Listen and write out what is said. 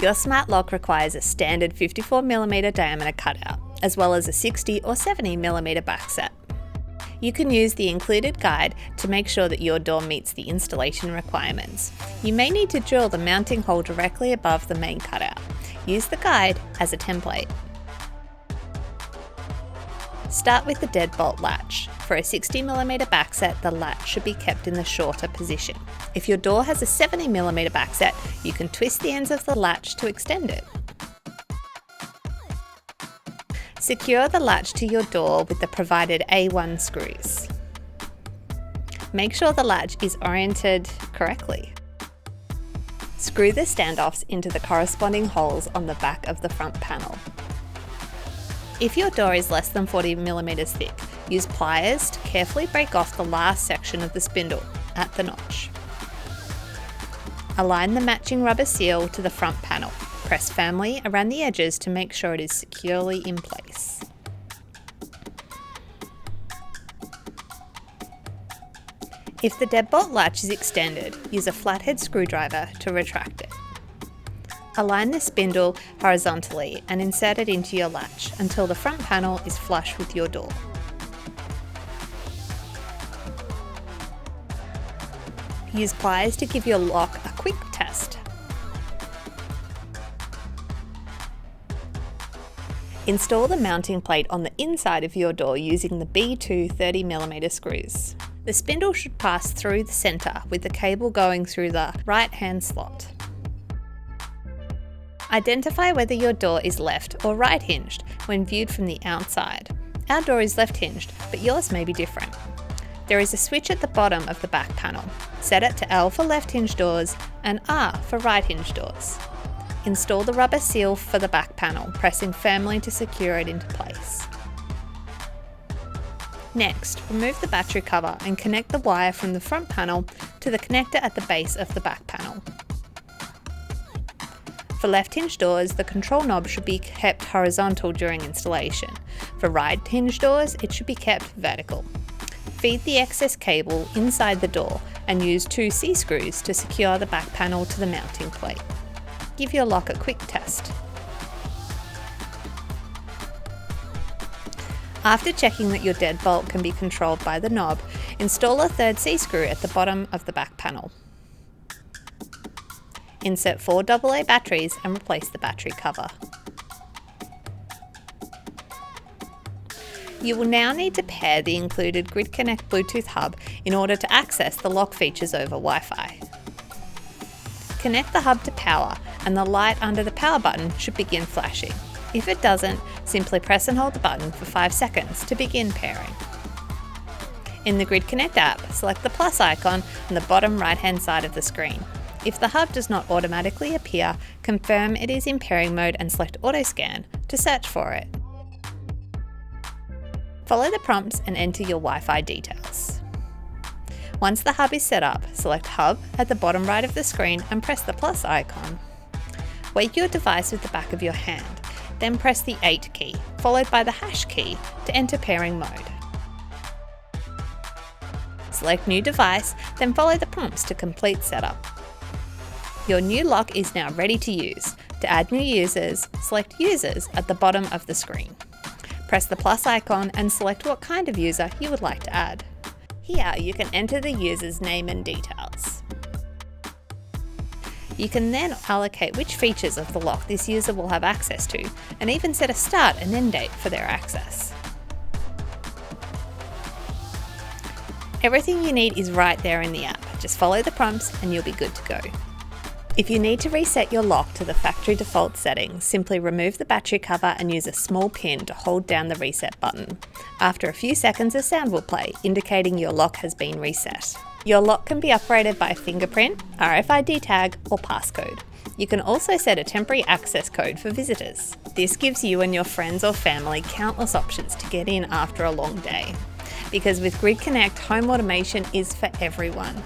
Your smart lock requires a standard 54mm diameter cutout, as well as a 60 or 70mm backset. You can use the included guide to make sure that your door meets the installation requirements. You may need to drill the mounting hole directly above the main cutout. Use the guide as a template. Start with the deadbolt latch. For a 60mm backset, the latch should be kept in the shorter position. If your door has a 70mm backset, you can twist the ends of the latch to extend it. Secure the latch to your door with the provided A1 screws. Make sure the latch is oriented correctly. Screw the standoffs into the corresponding holes on the back of the front panel. If your door is less than 40mm thick, use pliers to carefully break off the last section of the spindle at the notch. Align the matching rubber seal to the front panel. Press firmly around the edges to make sure it is securely in place. If the deadbolt latch is extended, use a flathead screwdriver to retract it. Align the spindle horizontally and insert it into your latch until the front panel is flush with your door. Use pliers to give your lock a quick test. Install the mounting plate on the inside of your door using the B2 30mm screws. The spindle should pass through the centre with the cable going through the right-hand slot. Identify whether your door is left or right hinged when viewed from the outside. Our door is left hinged, but yours may be different. There is a switch at the bottom of the back panel. Set it to L for left hinge doors and R for right hinge doors. Install the rubber seal for the back panel, pressing firmly to secure it into place. Next, remove the battery cover and connect the wire from the front panel to the connector at the base of the back panel. For left hinge doors, the control knob should be kept horizontal during installation. For right hinge doors, it should be kept vertical. Feed the excess cable inside the door and use 2 C-screws to secure the back panel to the mounting plate. Give your lock a quick test. After checking that your deadbolt can be controlled by the knob, install a 3rd C-screw at the bottom of the back panel. Insert 4 AA batteries and replace the battery cover. You will now need to pair the included Grid Connect Bluetooth hub in order to access the lock features over Wi-Fi. Connect the hub to power and the light under the power button should begin flashing. If it doesn't, simply press and hold the button for 5 seconds to begin pairing. In the Grid Connect app, select the plus icon on the bottom right-hand side of the screen. If the hub does not automatically appear, confirm it is in pairing mode and select Auto Scan to search for it. Follow the prompts and enter your Wi-Fi details. Once the hub is set up, select Hub at the bottom right of the screen and press the plus icon. Wake your device with the back of your hand, then press the 8 key, followed by the hash key to enter pairing mode. Select New Device, then follow the prompts to complete setup. Your new lock is now ready to use. To add new users, select Users at the bottom of the screen. Press the plus icon and select what kind of user you would like to add. Here you can enter the user's name and details. You can then allocate which features of the lock this user will have access to, and even set a start and end date for their access. Everything you need is right there in the app. Just follow the prompts and you'll be good to go. If you need to reset your lock to the factory default settings, simply remove the battery cover and use a small pin to hold down the reset button. After a few seconds, a sound will play, indicating your lock has been reset. Your lock can be operated by fingerprint, RFID tag, or passcode. You can also set a temporary access code for visitors. This gives you and your friends or family countless options to get in after a long day. Because with Grid Connect, home automation is for everyone.